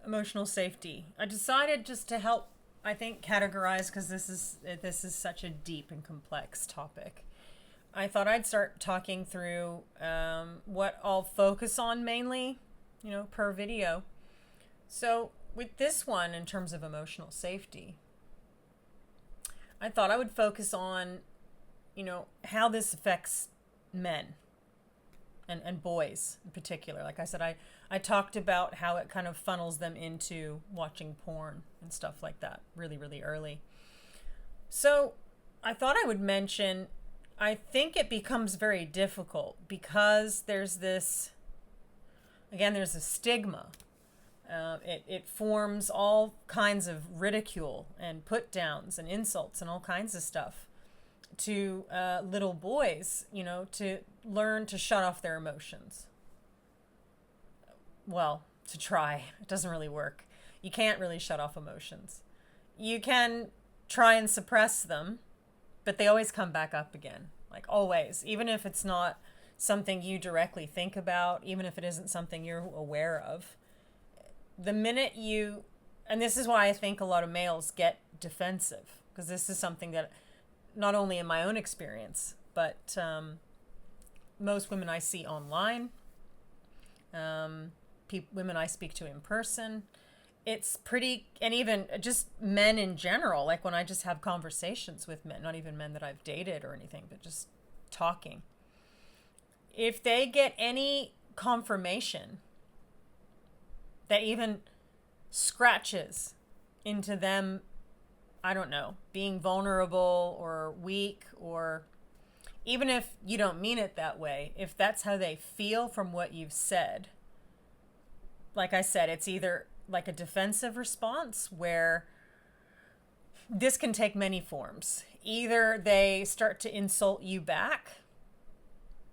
emotional safety. I decided just to help, I think, categorize, because this is such a deep and complex topic. I thought I'd start talking through what I'll focus on mainly, per video. So with this one, in terms of emotional safety, I thought I would focus on, how this affects men and boys in particular. Like I said, I talked about how it kind of funnels them into watching porn and stuff like that really, really early. So I thought I would mention, I think it becomes very difficult because there's a stigma. It forms all kinds of ridicule and put downs and insults and all kinds of stuff to little boys, to learn to shut off their emotions. Well, to try. It doesn't really work. You can't really shut off emotions. You can try and suppress them, but they always come back up again. Like always. Even if it's not something you directly think about, even if it isn't something you're aware of. The minute and this is why I think a lot of males get defensive, because this is something that not only in my own experience, but most women I see online, women I speak to in person, it's pretty, and even just men in general, like when I just have conversations with men, not even men that I've dated or anything, but just talking. If they get any confirmation that even scratches into them, I don't know, being vulnerable or weak, or even if you don't mean it that way, if that's how they feel from what you've said, like I said, it's either like a defensive response where this can take many forms. Either they start to insult you back,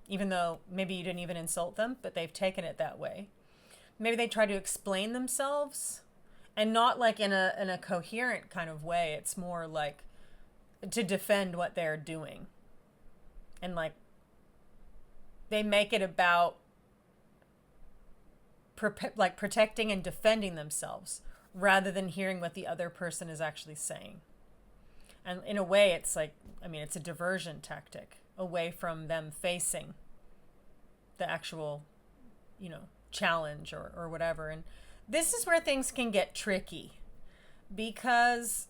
even though maybe you didn't even insult them, but they've taken it that way. Maybe they try to explain themselves, and not like in a coherent kind of way. It's more like to defend what they're doing. And like they make it about protecting and defending themselves rather than hearing what the other person is actually saying. And in a way, it's like, it's a diversion tactic away from them facing the actual, challenge or whatever. And this is where things can get tricky, because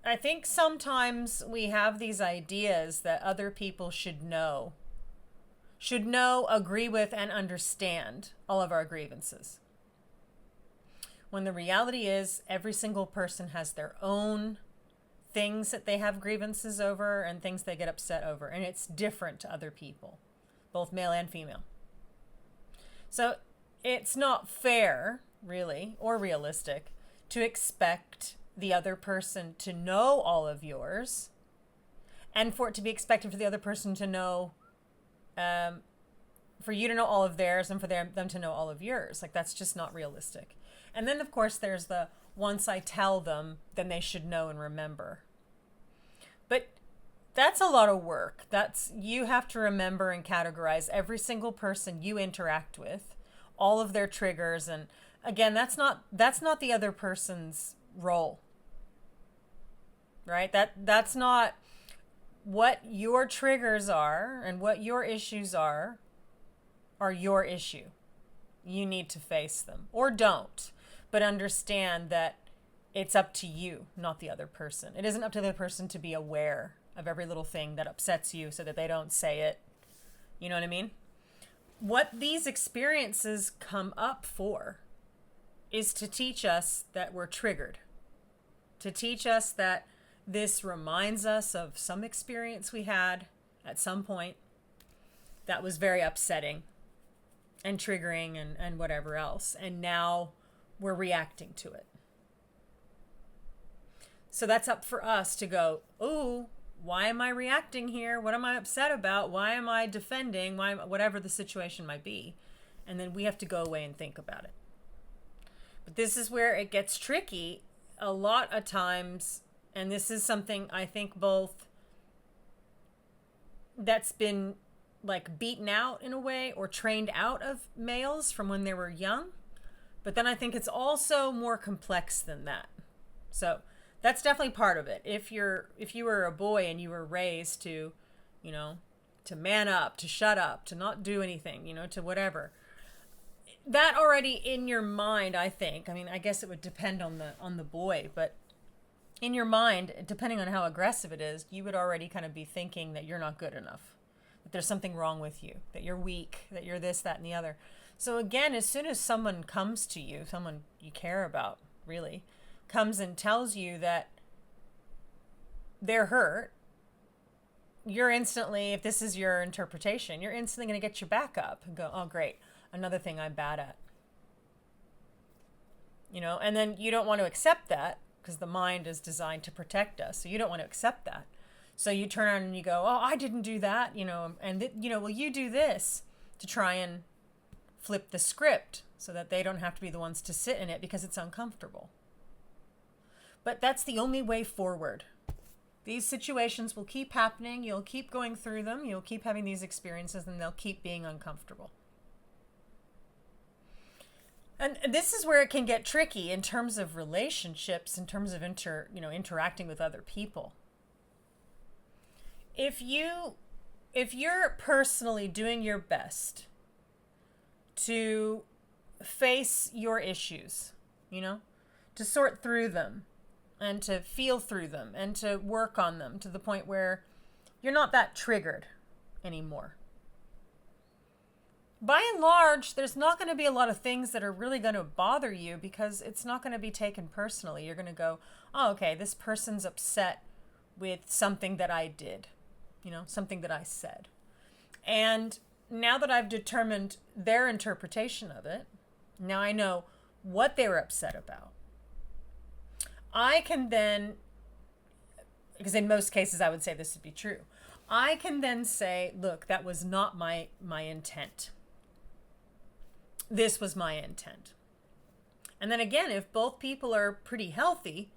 I think sometimes we have these ideas that other people should know, agree with, and understand all of our grievances. When the reality is every single person has their own things that they have grievances over and things they get upset over, and it's different to other people, both male and female. So it's not fair, really, or realistic, to expect the other person to know all of yours, and for it to be expected for the other person to know, for you to know all of theirs, and for them to know all of yours. Like, that's just not realistic. And then, of course, there's the once I tell them, then they should know and remember. But that's a lot of work. You have to remember and categorize every single person you interact with, all of their triggers, and again, that's not the other person's role. Right? That's not what your triggers are, and what your issues are your issue. You need to face them, or don't, but understand that it's up to you, not the other person. It isn't up to the other person to be aware of every little thing that upsets you so that they don't say it. You know what I mean? What these experiences come up for is to teach us that we're triggered, to teach us that this reminds us of some experience we had at some point that was very upsetting and triggering and whatever else. And now we're reacting to it. So that's up for us to go, ooh, why am I reacting here? What am I upset about? Why am I defending? Whatever the situation might be. And then we have to go away and think about it. But this is where it gets tricky a lot of times. And this is something I think both that's been like beaten out in a way, or trained out of males from when they were young, But then I think it's also more complex than that. So that's definitely part of it. If you were a boy and you were raised to, you know, to man up, to shut up, to not do anything, you know, to whatever. That already in your mind, I think. I mean, I guess it would depend on the boy, but in your mind, depending on how aggressive it is, you would already kind of be thinking that you're not good enough, that there's something wrong with you, that you're weak, that you're this, that, and the other. So again, as soon as someone comes to you, someone you care about, really, comes and tells you that they're hurt, you're instantly, if this is your interpretation, you're instantly going to get your back up and go, oh, great, another thing I'm bad at. You know, and then you don't want to accept that because the mind is designed to protect us. So you don't want to accept that. So you turn around and you go, oh, I didn't do that, you know, and, well, you do this to try and flip the script so that they don't have to be the ones to sit in it because it's uncomfortable. But that's the only way forward. These situations will keep happening. You'll keep going through them. You'll keep having these experiences and they'll keep being uncomfortable. And this is where it can get tricky in terms of relationships, in terms of interacting with other people. If you're personally doing your best to face your issues, you know, to sort through them and to feel through them and to work on them to the point where you're not that triggered anymore. By and large, there's not going to be a lot of things that are really going to bother you because it's not going to be taken personally. You're going to go, oh, okay, this person's upset with something that I did, you know, something that I said. And now that I've determined their interpretation of it, now I know what they were upset about. I can then, because in most cases I would say this would be true, I can then say, look, that was not my intent. This was my intent. And then again, if both people are pretty healthy,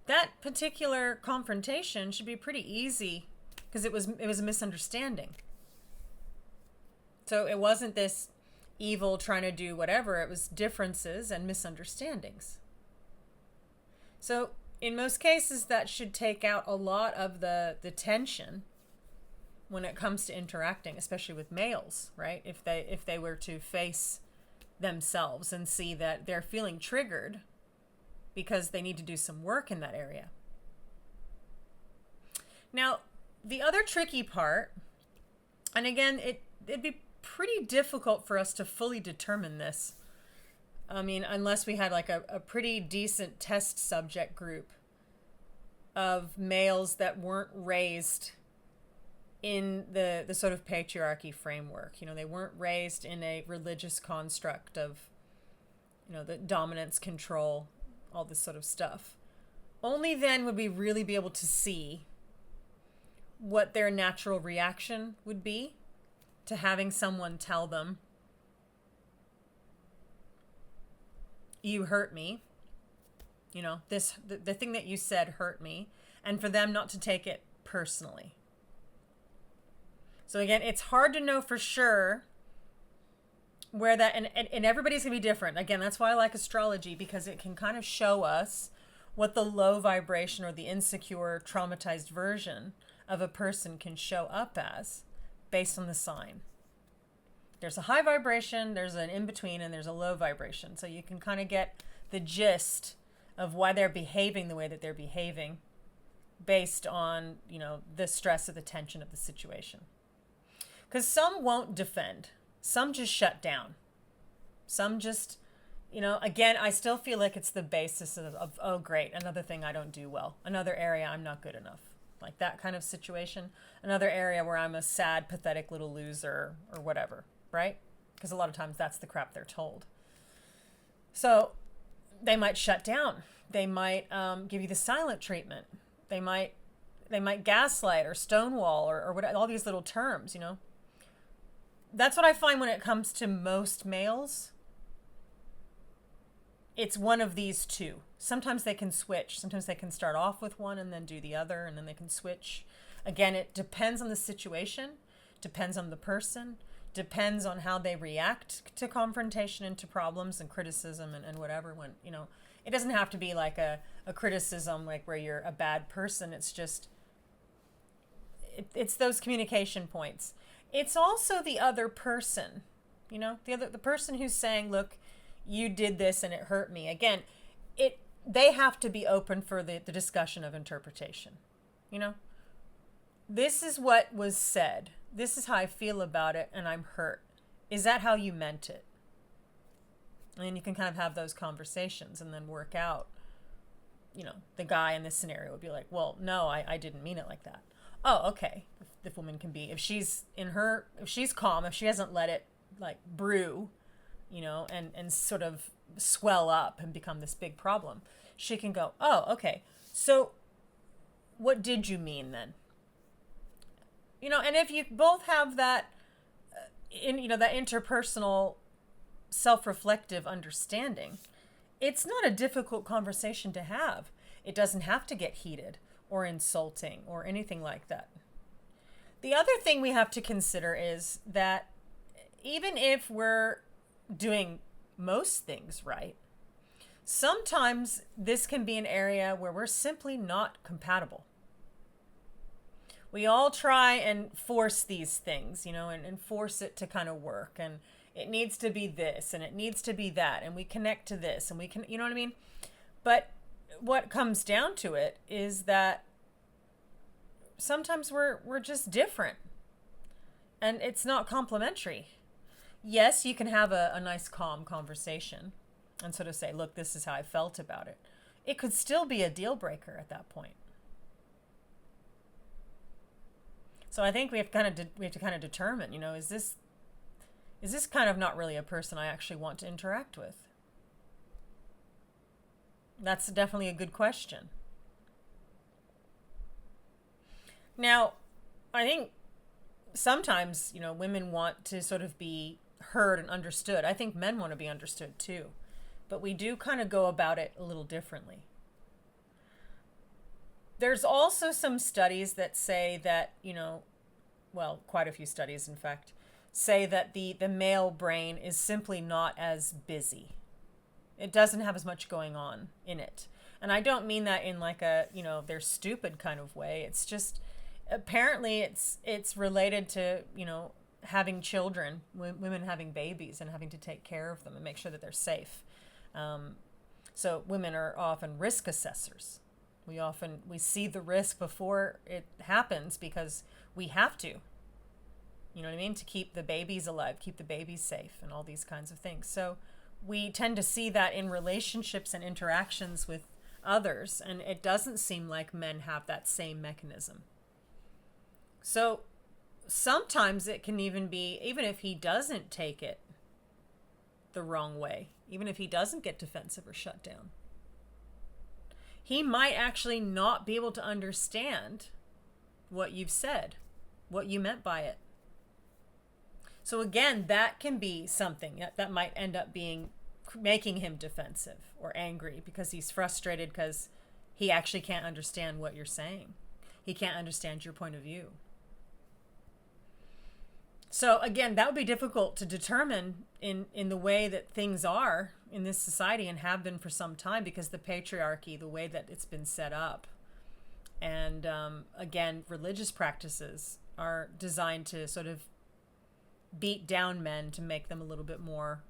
that particular confrontation should be pretty easy because it was a misunderstanding. So it wasn't this evil trying to do whatever, it was differences and misunderstandings. So in most cases, that should take out a lot of the tension when it comes to interacting, especially with males, right? If they were to face themselves and see that they're feeling triggered because they need to do some work in that area. Now, the other tricky part, and again, it'd be pretty difficult for us to fully determine this. I mean, unless we had like a pretty decent test subject group of males that weren't raised in the sort of patriarchy framework. You know, they weren't raised in a religious construct of, you know, the dominance, control, all this sort of stuff. Only then would we really be able to see what their natural reaction would be to having someone tell them, you hurt me, you know, the thing that you said hurt me, and for them not to take it personally. So again, it's hard to know for sure where that, and everybody's gonna be different. Again, that's why I like astrology, because it can kind of show us what the low vibration or the insecure, traumatized version of a person can show up as based on the sign. There's a high vibration, there's an in-between, and there's a low vibration. So you can kind of get the gist of why they're behaving the way that they're behaving based on, you know, the stress or the tension of the situation. Because some won't defend. Some just shut down. Some just, you know, again, I still feel like it's the basis of oh, great, another thing I don't do well. Another area I'm not good enough. Like that kind of situation. Another area where I'm a sad, pathetic little loser or whatever, right? Because a lot of times that's the crap they're told. So they might shut down. They might give you the silent treatment. They might gaslight or stonewall or what, all these little terms, you know. That's what I find when it comes to most males. It's one of these two. Sometimes they can switch. Sometimes they can start off with one and then do the other, and then they can switch. Again, it depends on the situation, depends on the person, depends on how they react to confrontation and to problems and criticism and whatever. When, it doesn't have to be like a criticism like where you're a bad person. It's just, it's those communication points. It's also the other person, the person who's saying, look, you did this and it hurt me. Again, they have to be open for the discussion of interpretation. This is what was said. This is how I feel about it, and I'm hurt. Is that how you meant it? And you can kind of have those conversations and then work out, the guy in this scenario would be like, well, no, I didn't mean it like that. Oh, okay. If woman can be, if she's calm, if she hasn't let it like brew, and sort of swell up and become this big problem, she can go, oh, okay. So what did you mean then? And if you both have that, that interpersonal, self-reflective understanding, it's not a difficult conversation to have. It doesn't have to get heated or insulting or anything like that. The other thing we have to consider is that even if we're doing most things right, sometimes this can be an area where we're simply not compatible. We all try and force these things, and force it to kind of work. And it needs to be this and it needs to be that. And we connect to this and we can, you know what I mean? But what comes down to it is that sometimes we're just different. And it's not complementary. Yes, you can have a nice, calm conversation and sort of say, look, this is how I felt about it. It could still be a deal breaker at that point. So I think we have to kind of determine, is this kind of not really a person I actually want to interact with? That's definitely a good question. Now, I think sometimes, women want to sort of be heard and understood. I think men want to be understood too. But we do kind of go about it a little differently. There's also some studies that say that, quite a few studies, in fact, say that the male brain is simply not as busy. It doesn't have as much going on in it. And I don't mean that in like a, they're stupid kind of way. It's just, apparently it's related to, having children, women having babies and having to take care of them and make sure that they're safe. So women are often risk assessors. We see the risk before it happens because we have to, to keep the babies alive, keep the babies safe and all these kinds of things. So we tend to see that in relationships and interactions with others, and it doesn't seem like men have that same mechanism. So sometimes it can even be, even if he doesn't take it the wrong way, even if he doesn't get defensive or shut down, he might actually not be able to understand what you've said, what you meant by it. So again, that can be something that might end up making him defensive or angry because he's frustrated because he actually can't understand what you're saying. He can't understand your point of view. So again, that would be difficult to determine in the way that things are in this society and have been for some time because the patriarchy, the way that it's been set up, and again, religious practices are designed to sort of beat down men to make them a little bit more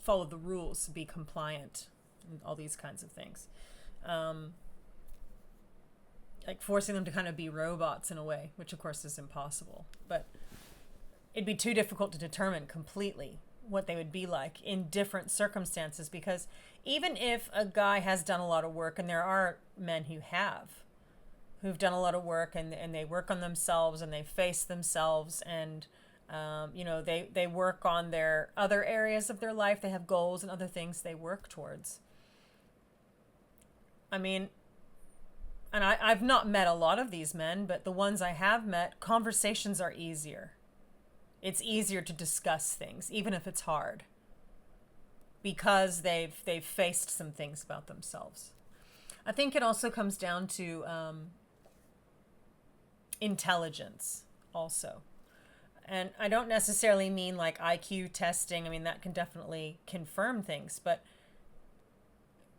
follow the rules, be compliant, and all these kinds of things. Like forcing them to kind of be robots in a way, which of course is impossible. But it'd be too difficult to determine completely what they would be like in different circumstances, because even if a guy has done a lot of work, and there are men who've done a lot of work and they work on themselves and they face themselves and they work on their other areas of their life, they have goals and other things they work towards. I mean, and I've not met a lot of these men, but the ones I have met, conversations are easier. It's easier to discuss things, even if it's hard, because they've faced some things about themselves. I think it also comes down to intelligence also. And I don't necessarily mean like IQ testing. I mean, that can definitely confirm things. But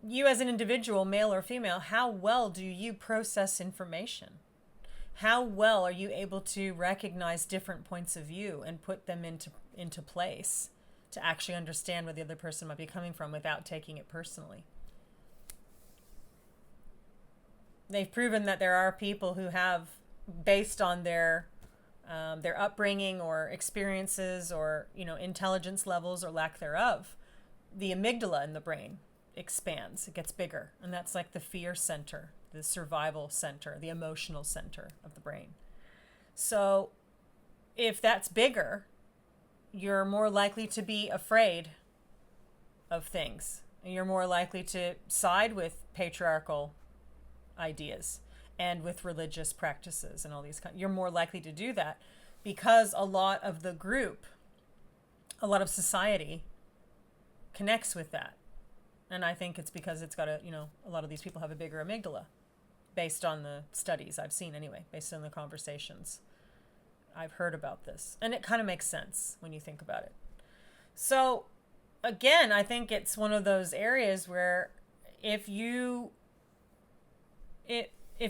you as an individual, male or female, how well do you process information? How well are you able to recognize different points of view and put them into place to actually understand where the other person might be coming from without taking it personally? They've proven that there are people who have, based on their upbringing or experiences or intelligence levels or lack thereof, the amygdala in the brain expands. It gets bigger, and that's like the fear center, the survival center, the emotional center of the brain. So if that's bigger, you're more likely to be afraid of things. You're more likely to side with patriarchal ideas and with religious practices and all these you're more likely to do that because a lot of the group, a lot of society connects with that. And I think it's because it's got a lot of these people have a bigger amygdala based on the studies I've seen anyway, based on the conversations I've heard about this. And it kind of makes sense when you think about it. So again, I think it's one of those areas where if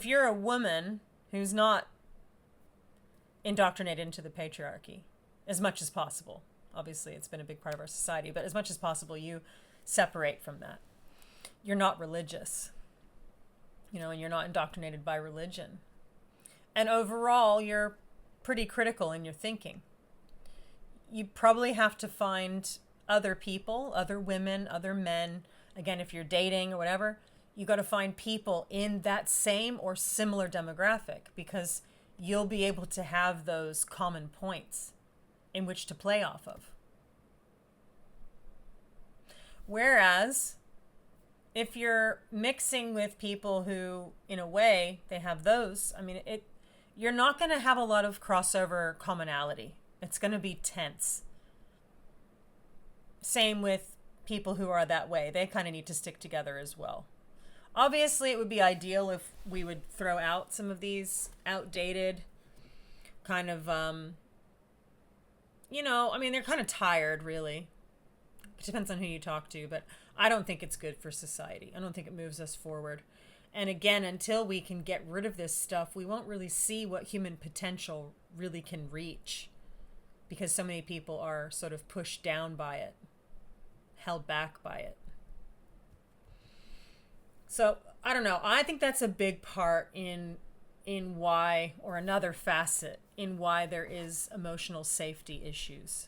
you're a woman who's not indoctrinated into the patriarchy as much as possible, obviously it's been a big part of our society, but as much as possible you separate from that. You're not religious, and you're not indoctrinated by religion. And overall, you're pretty critical in your thinking. You probably have to find other people, other women, other men. Again, if you're dating or whatever, you got to find people in that same or similar demographic because you'll be able to have those common points in which to play off of. Whereas if you're mixing with people who, in a way, they have those, you're not going to have a lot of crossover commonality. It's going to be tense. Same with people who are that way. They kind of need to stick together as well. Obviously, it would be ideal if we would throw out some of these outdated kind of, they're kind of tired, really. It depends on who you talk to, but I don't think it's good for society. I don't think it moves us forward. And again, until we can get rid of this stuff, we won't really see what human potential really can reach because so many people are sort of pushed down by it, held back by it. So, I don't know. I think that's a big part in why, or another facet in why there is emotional safety issues.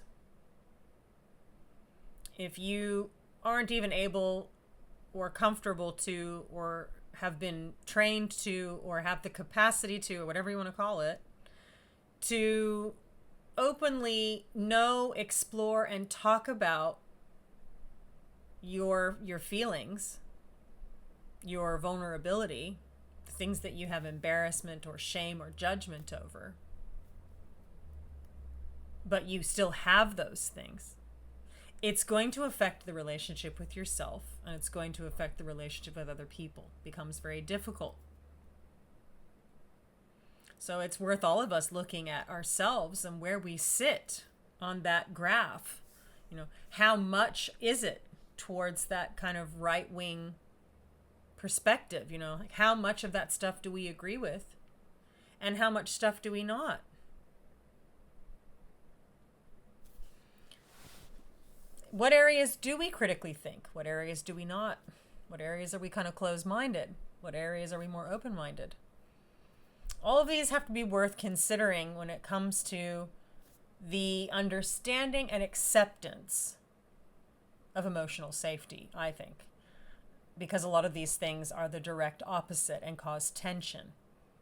If you aren't even able or comfortable to, or have been trained to, or have the capacity to, or whatever you want to call it, to openly know, explore, and talk about your feelings, your vulnerability, the things that you have embarrassment or shame or judgment over, but you still have those things, it's going to affect the relationship with yourself, and it's going to affect the relationship with other people. It becomes very difficult. So it's worth all of us looking at ourselves and where we sit on that graph. How much is it towards that kind of right-wing perspective? Like how much of that stuff do we agree with, and how much stuff do we not? What areas do we critically think? What areas do we not? What areas are we kind of closed-minded? What areas are we more open-minded? All of these have to be worth considering when it comes to the understanding and acceptance of emotional safety, I think. Because a lot of these things are the direct opposite and cause tension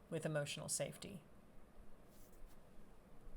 with emotional safety.